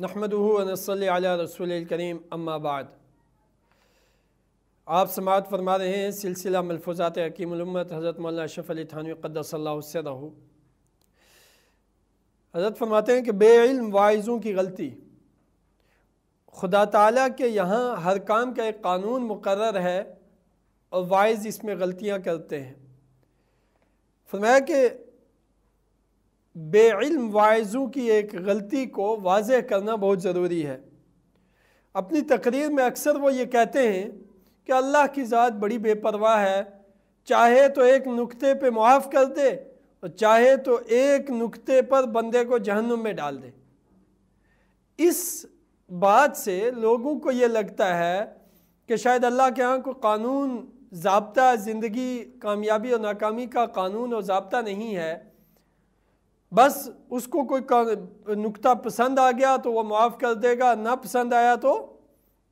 नहमदुहु व नस्सल्ली अला रसूलिल करीम अम्मा बाद। आप समाअत फरमा रहे हैं सिलसिला मलफूज़ात हकीमुल उम्मत हज़रत मौलाना अशरफ अली थानवी क़द्दसल्लाहु सिर्रहु। हज़रत फरमाते हैं कि बेइल्म वाइज़ों की गलती, खुदा ताला के यहाँ हर काम का एक कानून मुकर्रर है और वाइज़ इसमें गलतियाँ करते हैं। फरमाया कि बेइल्म वाइज़ों की एक गलती को वाज़ेह करना बहुत ज़रूरी है। अपनी तकरीर में अक्सर वो ये कहते हैं कि अल्लाह की ज़ात बड़ी बेपरवाह है, चाहे तो एक नुक्ते पे मुआफ़ कर दे और चाहे तो एक नुक्ते पर बंदे को जहन्नुम में डाल दे। इस बात से लोगों को ये लगता है कि शायद अल्लाह के यहाँ कोई कानून ज़ाब्ता, ज़िंदगी कामयाबी और नाकामी का कानून और ज़ाब्ता नहीं है। बस उसको कोई नुक्ता पसंद आ गया तो वो माफ़ कर देगा, ना पसंद आया तो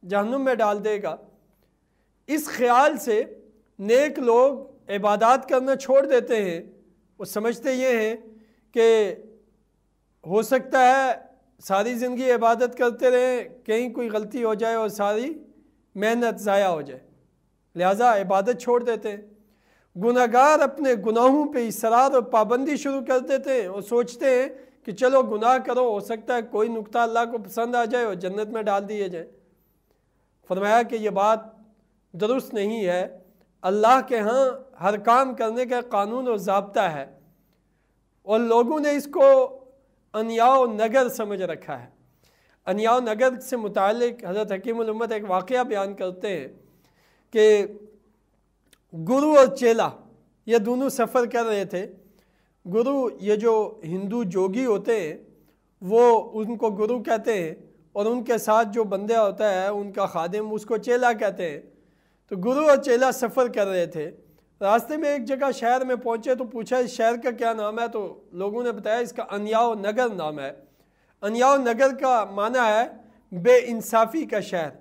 जहन्नुम में डाल देगा। इस ख्याल से नेक लोग इबादत करना छोड़ देते हैं। वो समझते ये हैं कि हो सकता है सारी ज़िंदगी इबादत करते रहें, कहीं कोई गलती हो जाए और सारी मेहनत ज़ाया हो जाए, लिहाजा इबादत छोड़ देते हैं। गुनाहगार अपने गुनाहों पे इसरार और पाबंदी शुरू कर देते हैं और सोचते हैं कि चलो गुनाह करो, हो सकता है कोई नुक्ता अल्लाह को पसंद आ जाए और जन्नत में डाल दिए जाए। फरमाया कि ये बात दुरुस्त नहीं है। अल्लाह के यहाँ हर काम करने का कानून और ज़ाब्ता है और लोगों ने इसको अनियाव नगर समझ रखा है। अनियाव नगर से मुताल्लिक़ हज़रत हकीमुल उम्मत एक वाक़या बयान करते हैं कि गुरु और चेला ये दोनों सफ़र कर रहे थे। गुरु, ये जो हिंदू जोगी होते हैं वो उनको गुरु कहते हैं और उनके साथ जो बंदा होता है उनका खादिम, उसको चेला कहते हैं। तो गुरु और चेला सफ़र कर रहे थे। रास्ते में एक जगह शहर में पहुँचे तो पूछा इस शहर का क्या नाम है, तो लोगों ने बताया इसका अनियाव नगर नाम है। अनियाव नगर का माना है बेइंसाफ़ी का शहर।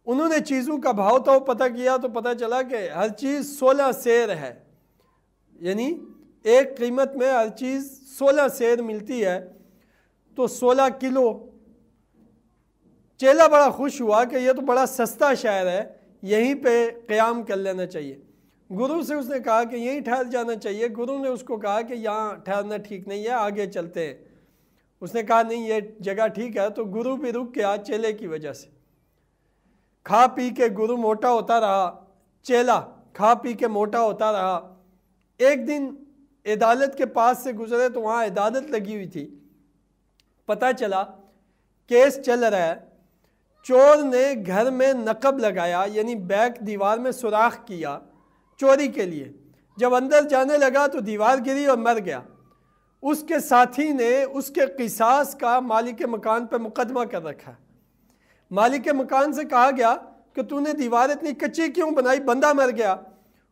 उन्होंने चीज़ों का भाव तो पता किया तो पता चला कि हर चीज़ 16 सेर है, यानी एक कीमत में हर चीज़ 16 सेर मिलती है, तो 16 किलो। चेला बड़ा खुश हुआ कि यह तो बड़ा सस्ता शहर है, यहीं पे क़याम कर लेना चाहिए। गुरु से उसने कहा कि यहीं ठहर जाना चाहिए। गुरु ने उसको कहा कि यहाँ ठहरना ठीक नहीं है, आगे चलते हैं। उसने कहा नहीं, ये जगह ठीक है। तो गुरु भी रुक गया चेले की वजह से। खा पी के गुरु मोटा होता रहा, चेला खा पी के मोटा होता रहा। एक दिन अदालत के पास से गुजरे तो वहाँ अदालत लगी हुई थी। पता चला केस चल रहा है। चोर ने घर में नकब लगाया, यानी बैक दीवार में सुराख किया चोरी के लिए। जब अंदर जाने लगा तो दीवार गिरी और मर गया। उसके साथी ने उसके किसास का मालिक मकान पर मुकदमा कर रखा है। मालिक मकान से कहा गया कि तूने दीवार इतनी कच्ची क्यों बनाई, बंदा मर गया।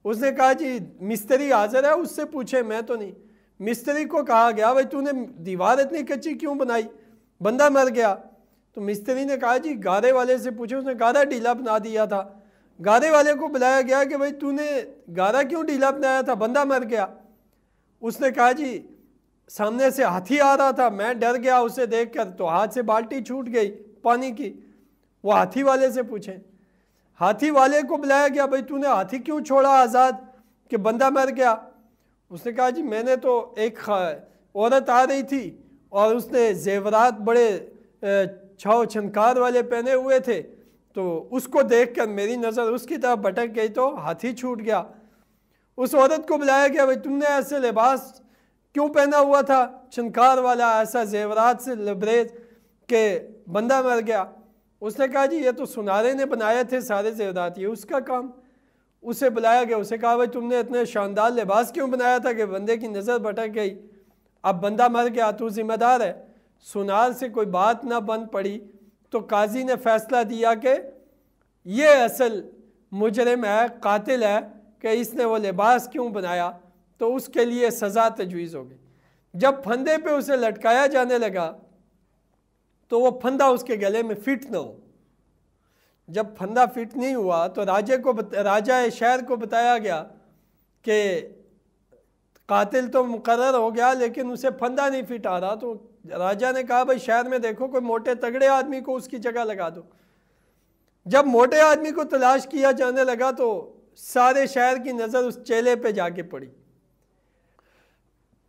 उसने कहा जी मिस्त्री हाजिर है, उससे पूछे, मैं तो नहीं। मिस्त्री को कहा गया भाई तूने दीवार इतनी कच्ची क्यों बनाई, बंदा मर गया। तो मिस्त्री ने कहा जी गारे वाले से पूछे, उसने गारा ढीला बना दिया था। गारे वाले को बुलाया गया कि भाई तूने गारा क्यों ढीला बनाया था, बंदा मर गया। उसने कहा जी सामने से हाथी आ रहा था, मैं डर गया उसे देखकर, तो हाथ से बाल्टी छूट गई पानी की। वो हाथी वाले से पूछें। हाथी वाले को बुलाया गया, भाई तूने हाथी क्यों छोड़ा आज़ाद कि बंदा मर गया। उसने कहा जी मैंने तो एक औरत आ रही थी और उसने जेवरात बड़े छाव छनकार वाले पहने हुए थे, तो उसको देखकर मेरी नज़र उसकी तरफ भटक गई तो हाथी छूट गया। उस औरत को बुलाया गया, भाई तुमने ऐसे लिबास क्यों पहना हुआ था छनकार वाला, ऐसा जेवरात से लबरेज के बंदा मर गया। उसने कहा जी ये तो सुनारे ने बनाए थे सारे जेवरात, ये उसका काम। उसे बुलाया गया, उसे कहा भाई तुमने इतने शानदार लिबास क्यों बनाया था कि बंदे की नज़र भटक गई, अब बंदा मर गया, तू जिम्मेदार है। सुनार से कोई बात ना बन पड़ी तो काजी ने फैसला दिया कि ये असल मुजरिम है, कातिल है कि इसने वो लिबास क्यों बनाया, तो उसके लिए सज़ा तजवीज़ होगी। जब फंदे पे उसे लटकाया जाने लगा तो वो फंदा उसके गले में फिट ना हो। जब फंदा फिट नहीं हुआ तो राजा शहर को बताया गया कि कातिल तो मुकर्रर हो गया लेकिन उसे फंदा नहीं फिट आ रहा, तो راجہ نے کہا بھائی شہر میں دیکھو کوئی موٹے تگڑے آدمی کو اس کی جگہ لگا دو۔ جب موٹے آدمی کو تلاش کیا جانے لگا تو سارے شہر کی نظر اس چیلے پہ جا کے پڑی،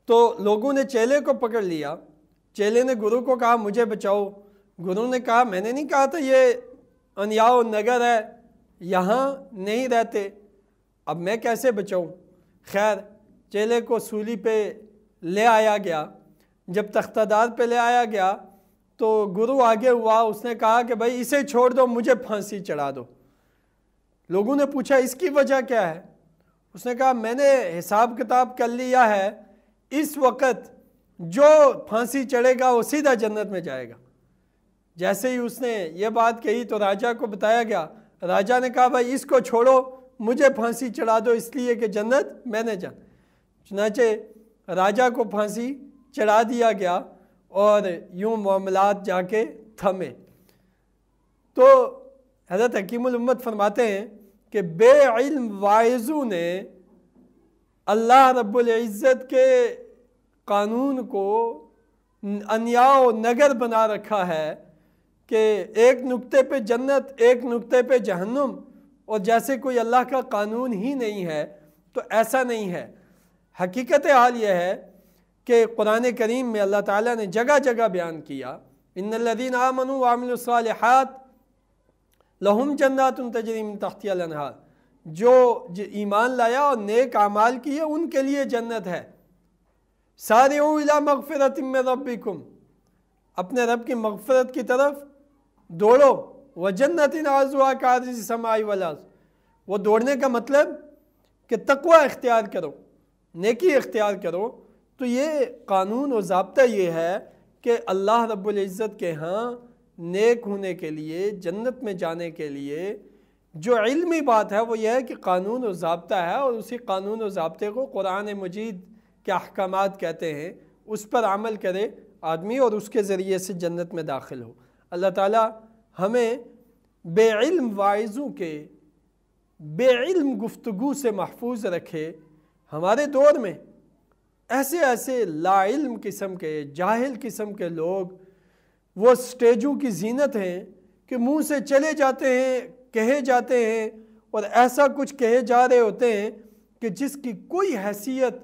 تو لوگوں نے چیلے کو پکڑ لیا۔ چیلے نے گرو کو کہا مجھے بچاؤ۔ گرو نے کہا میں نے نہیں کہا تھا یہ انیاؤ نگر ہے، یہاں نہیں رہتے، اب میں کیسے بچاؤں؟ خیر چیلے کو سولی پہ لے آیا گیا۔ جب تختہ دار پہ لے آیا گیا تو گرو آگے ہوا، اس نے کہا کہ بھائی اسے چھوڑ دو، مجھے پھانسی چڑھا دو۔ لوگوں نے پوچھا اس کی وجہ کیا ہے؟ اس نے کہا میں نے حساب کتاب کر لیا ہے، اس وقت جو پھانسی چڑھے گا وہ سیدھا جنت میں جائے گا۔ جیسے ہی اس نے یہ بات کہی تو راجہ کو بتایا گیا۔ راجہ نے کہا بھائی اس کو چھوڑو، مجھے پھانسی چڑھا دو اس لیے کہ جنت میں نے جانا۔ چنانچہ راجہ کو پھانسی چڑھا دیا گیا اور یوں معاملات جا کے تھمے۔ تو حضرت حکیم الامت فرماتے ہیں کہ بے علم واعظوں نے اللہ رب العزت کے قانون کو انیاء و نگر بنا رکھا ہے کہ ایک نقطے پہ جنت، ایک نقطے پہ جہنم، اور جیسے کوئی اللہ کا قانون ہی نہیں ہے۔ تو ایسا نہیں ہے۔ حقیقت حال یہ ہے کہ قرآن کریم میں اللہ تعالیٰ نے جگہ جگہ بیان کیا ان الذین آمنوا وعملوا الصالحات لہم جنات تجری من تحتہا الانہار، جو ایمان لایا اور نیک اعمال کیے ان کے لیے جنت ہے۔ سارعوا الی مغفرۃ من ربکم، اپنے رب کی مغفرت کی طرف دوڑو، وجنت عرضھا کعرض السماء والارض، وہ دوڑنے کا مطلب کہ تقوی اختیار کرو، نیکی اختیار کرو۔ تو یہ قانون و ضابطہ یہ ہے کہ اللہ رب العزت کے ہاں نیک ہونے کے لیے، جنت میں جانے کے لیے جو علمی بات ہے وہ یہ ہے کہ قانون و ضابطہ ہے، اور اسی قانون و ضابطے کو قرآن مجید کے احکامات کہتے ہیں، اس پر عمل کرے آدمی اور اس کے ذریعے سے جنت میں داخل ہو۔ اللہ تعالیٰ ہمیں بے علم واعظوں کے بے علم گفتگو سے محفوظ رکھے۔ ہمارے دور میں ایسے لا علم قسم کے، جاہل قسم کے لوگ وہ سٹیجوں کی زینت ہیں کہ منہ سے چلے جاتے ہیں، کہے جاتے ہیں، اور ایسا کچھ کہے جا رہے ہوتے ہیں کہ جس کی کوئی حیثیت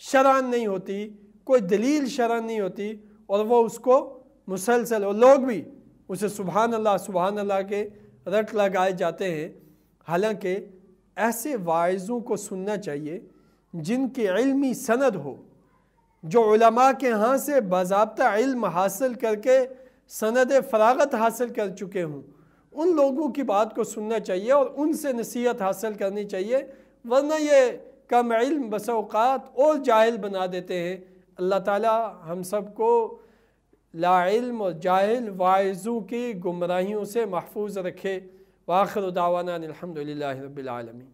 شرعاً نہیں ہوتی، کوئی دلیل شرعاً نہیں ہوتی، اور وہ اس کو مسلسل، اور لوگ بھی اسے سبحان اللہ کے رٹ لگائے جاتے ہیں۔ حالانکہ ایسے واعظوں کو سننا چاہیے جن کی علمی سند ہو، جو علماء کے ہاں سے باضابطہ علم حاصل کر کے سند فراغت حاصل کر چکے ہوں۔ ان لوگوں کی بات کو سننا چاہیے اور ان سے نصیحت حاصل کرنی چاہیے، ورنہ یہ کم علم بسا اوقات اور جاہل بنا دیتے ہیں۔ اللہ تعالی ہم سب کو لا علم اور جاہل واعظوں کی گمراہیوں سے محفوظ رکھے۔ وآخر دعوانا الحمدللہ رب العالمین۔